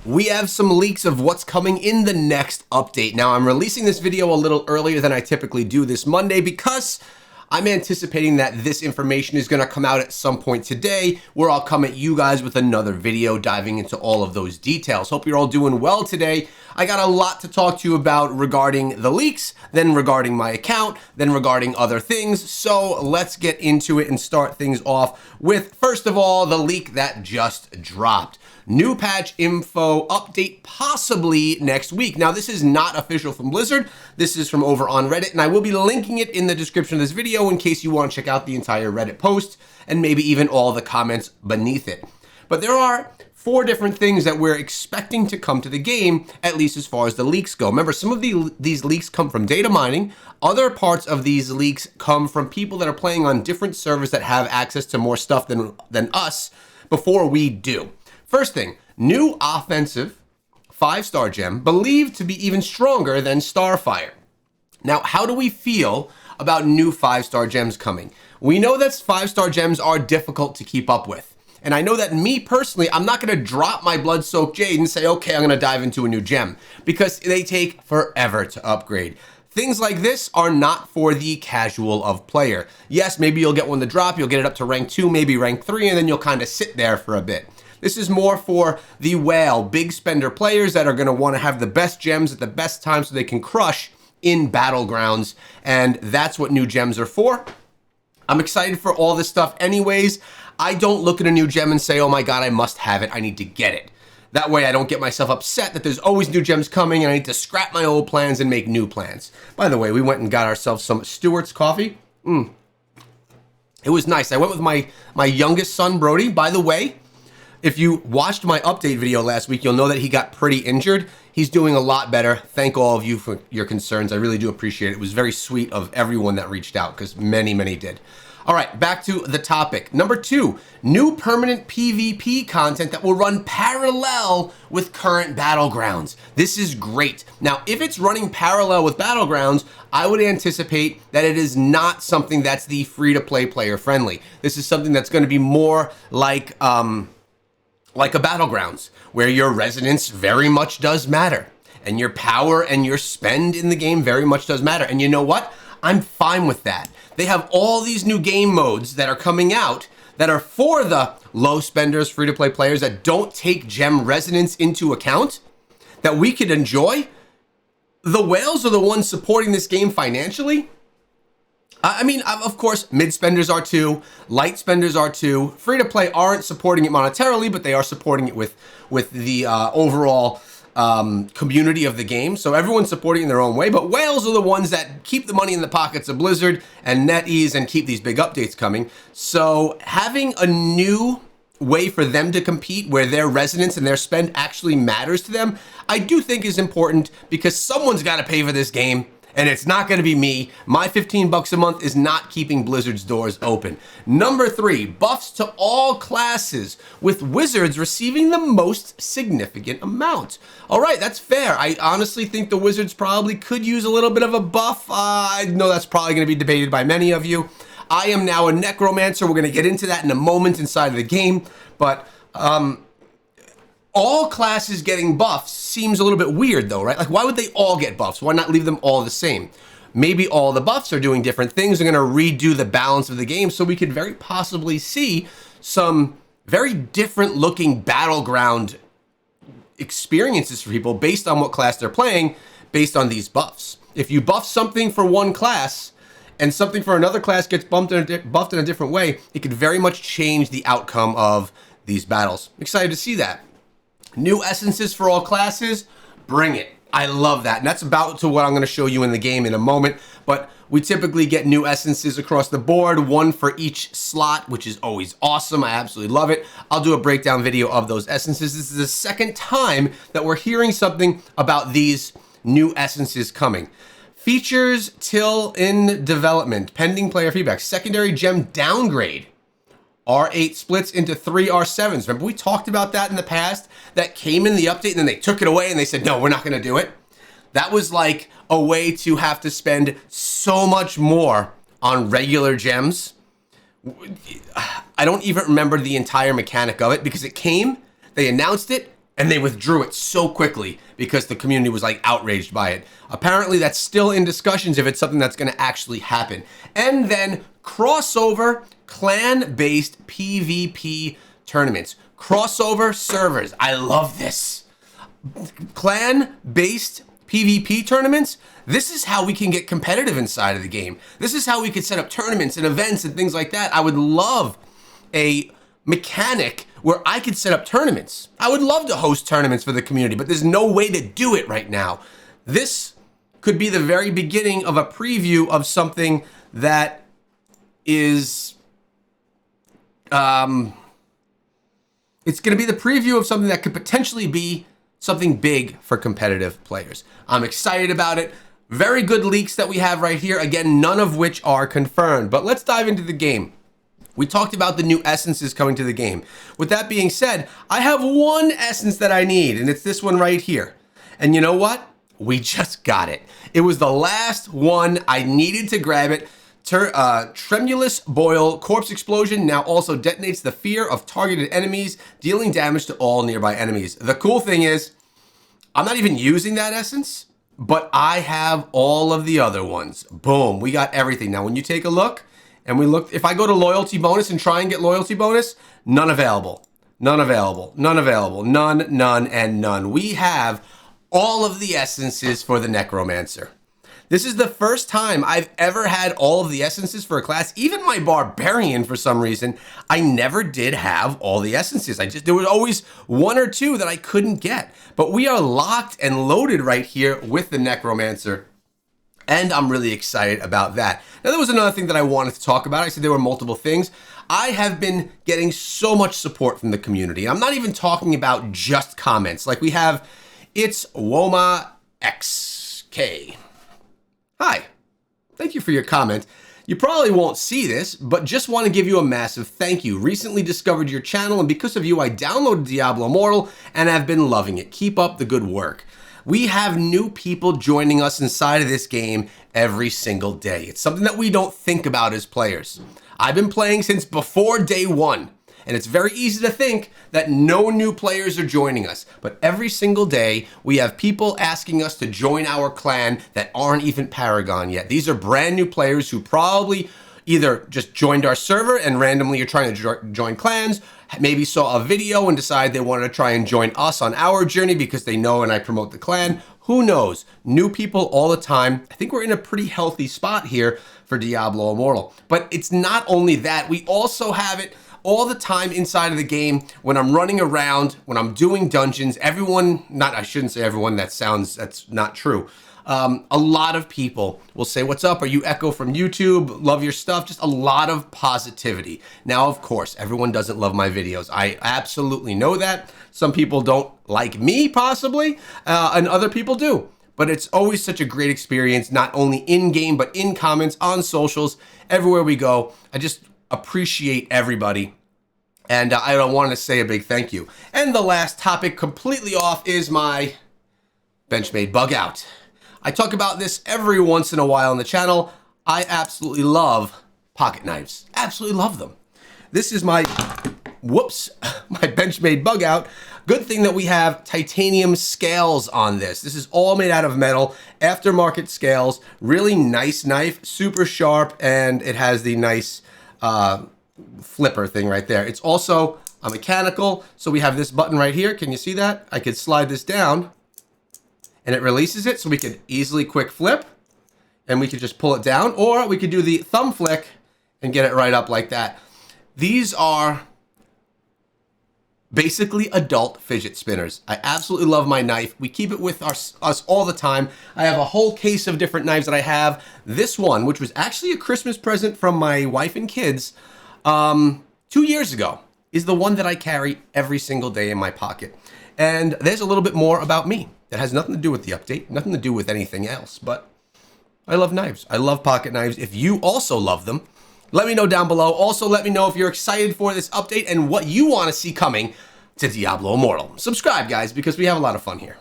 We have some leaks of what's coming in the next update. Now, I'm releasing this video a little earlier than I typically do this Monday because I'm anticipating that this information is going to come out at some point today, where I'll come at you guys with another video diving into all of those details. Hope you're all doing well today. I got a lot to talk to you about regarding the leaks, then regarding my account, then regarding other things. So let's get into it and start things off with, first of all, the leak that just dropped. New patch info update possibly next week. Now, this is not official from Blizzard. This is from over on Reddit, and I will be linking it in the description of this video in case you want to check out the entire Reddit post and maybe even all the comments beneath it. But there are 4 different things that we're expecting to come to the game, at least as far as the leaks go. Remember, some of these leaks come from data mining. Other parts of these leaks come from people that are playing on different servers that have access to more stuff than us before we do. First thing, new offensive 5-star gem believed to be even stronger than Starfire. Now, how do we feel about new 5-star gems coming? We know that 5-star gems are difficult to keep up with. And I know that me personally, I'm not going to drop my blood-soaked jade and say, okay, I'm going to dive into a new gem, because they take forever to upgrade. Things like this are not for the casual of player. Yes, maybe you'll get one to drop, you'll get it up to rank 2, maybe rank 3, and then you'll kind of sit there for a bit. This is more for the whale, big spender players that are going to want to have the best gems at the best time so they can crush in battlegrounds, and that's what new gems are for. I'm excited for all this stuff anyways. I don't look at a new gem and say, oh my god, I must have it, I need to get it. That way I don't get myself upset that there's always new gems coming and I need to scrap my old plans and make new plans. By the way, we went and got ourselves some Stewart's coffee. It was nice. I went with my youngest son, Brody. By the way, if you watched my update video last week, you'll know that he got pretty injured. He's doing a lot better. Thank all of you for your concerns. I really do appreciate it. It was very sweet of everyone that reached out, because many, many did. All right, back to the topic. Number 2, new permanent PvP content that will run parallel with current Battlegrounds. This is great. Now, if it's running parallel with Battlegrounds, I would anticipate that it is not something that's the free-to-play player friendly. This is something that's going to be more like a Battlegrounds, where your resonance very much does matter, and your power and your spend in the game very much does matter. And you know what? I'm fine with that. They have all these new game modes that are coming out that are for the low spenders, free-to-play players that don't take gem resonance into account, that we could enjoy. The whales are the ones supporting this game financially. I mean, of course, mid spenders are too, light spenders are too. Free-to-play aren't supporting it monetarily, but they are supporting it with the overall community of the game. So everyone's supporting it in their own way, but whales are the ones that keep the money in the pockets of Blizzard and NetEase and keep these big updates coming. So having a new way for them to compete where their resonance and their spend actually matters to them, I do think is important, because someone's got to pay for this game. And it's not going to be me. My $15 a month is not keeping Blizzard's doors open. Number 3, buffs to all classes, with Wizards receiving the most significant amount. All right, that's fair. I honestly think the Wizards probably could use a little bit of a buff. I know that's probably going to be debated by many of you. I am now a necromancer. We're going to get into that in a moment inside of the game. But all classes getting buffs seems a little bit weird though, right? Like, why would they all get buffs? Why not leave them all the same? Maybe all the buffs are doing different things. They're going to redo the balance of the game, so we could very possibly see some very different looking battleground experiences for people based on what class they're playing, based on these buffs. If you buff something for one class and something for another class gets buffed in a different way, it could very much change the outcome of these battles. I'm excited to see that. New essences for all classes, bring it. I love that. And that's about to what I'm going to show you in the game in a moment. But we typically get new essences across the board, 1 for each slot, which is always awesome. I absolutely love it. I'll do a breakdown video of those essences. This is the second time that we're hearing something about these new essences coming. Features till in development, pending player feedback. Secondary gem downgrade. R8 splits into 3 R7s. Remember, we talked about that in the past? That came in the update and then they took it away and they said, no, we're not going to do it. That was like a way to have to spend so much more on regular gems. I don't even remember the entire mechanic of it, because it came, they announced it, and they withdrew it so quickly because the community was like outraged by it. Apparently that's still in discussions if it's something that's going to actually happen. And then crossover clan-based PvP tournaments. Crossover servers. I love this. Clan-based PvP tournaments. This is how we can get competitive inside of the game. This is how we could set up tournaments and events and things like that. I would love a mechanic where I could set up tournaments. I would love to host tournaments for the community, but there's no way to do it right now. This could be the very beginning of a preview of something that is, it's going to be the preview of something that could potentially be something big for competitive players. I'm excited about it. Very good leaks that we have right here. Again, none of which are confirmed, but let's dive into the game. We talked about the new essences coming to the game. With that being said, I have one essence that I need, and it's this one right here. And you know what? We just got it. It was the last one. I needed to grab it. Tremulous Boil Corpse Explosion now also detonates the fear of targeted enemies, dealing damage to all nearby enemies. The cool thing is, I'm not even using that essence, but I have all of the other ones. Boom, we got everything. Now, when you take a look, and we look, if I go to loyalty bonus and try and get loyalty bonus, none available, none available, none available, none, none, and none. We have all of the essences for the Necromancer. This is the first time I've ever had all of the essences for a class. Even my Barbarian, for some reason, I never did have all the essences. There was always one or two that I couldn't get. But we are locked and loaded right here with the Necromancer. And I'm really excited about that. Now, there was another thing that I wanted to talk about. I said there were multiple things. I have been getting so much support from the community. I'm not even talking about just comments. Like we have, it's Woma XK. Hi, thank you for your comment. You probably won't see this, but just want to give you a massive thank you. Recently discovered your channel, and because of you, I downloaded Diablo Immortal and have been loving it. Keep up the good work. We have new people joining us inside of this game every single day. It's something that we don't think about as players. I've been playing since before day one, and it's very easy to think that no new players are joining us. But every single day, we have people asking us to join our clan that aren't even Paragon yet. These are brand new players who probably either just joined our server and randomly are trying to join clans, maybe saw a video and decided they wanted to try and join us on our journey because they know and I promote the clan. Who knows? New people all the time. I think we're in a pretty healthy spot here for Diablo Immortal. But it's not only that, we also have it all the time inside of the game when I'm running around, when I'm doing dungeons. Everyone, I shouldn't say everyone, that's not true. A lot of people will say, what's up? Are you Echo from YouTube? Love your stuff. Just a lot of positivity. Now, of course, everyone doesn't love my videos. I absolutely know that. Some people don't like me, possibly, and other people do. But it's always such a great experience, not only in-game, but in comments, on socials, everywhere we go. I just appreciate everybody. And I want to say a big thank you. And the last topic, completely off, is my Benchmade bug out. I talk about this every once in a while on the channel. I absolutely love pocket knives. Absolutely love them. This is my, my Benchmade bug out. Good thing that we have titanium scales on this. This is all made out of metal, aftermarket scales, really nice knife, super sharp, and it has the nice flipper thing right there. It's also a mechanical, so we have this button right here. Can you see that? I could slide this down and it releases it, so we could easily quick flip and we could just pull it down, or we could do the thumb flick and get it right up like that. These are basically adult fidget spinners. I absolutely love my knife. We keep it with us all the time. I have a whole case of different knives that I have. This one, which was actually a Christmas present from my wife and kids 2 years ago, is the one that I carry every single day in my pocket. And there's a little bit more about me that has nothing to do with the update, nothing to do with anything else, but I love knives. I love pocket knives. If you also love them, let me know down below. Also, let me know if you're excited for this update and what you want to see coming to Diablo Immortal. Subscribe, guys, because we have a lot of fun here.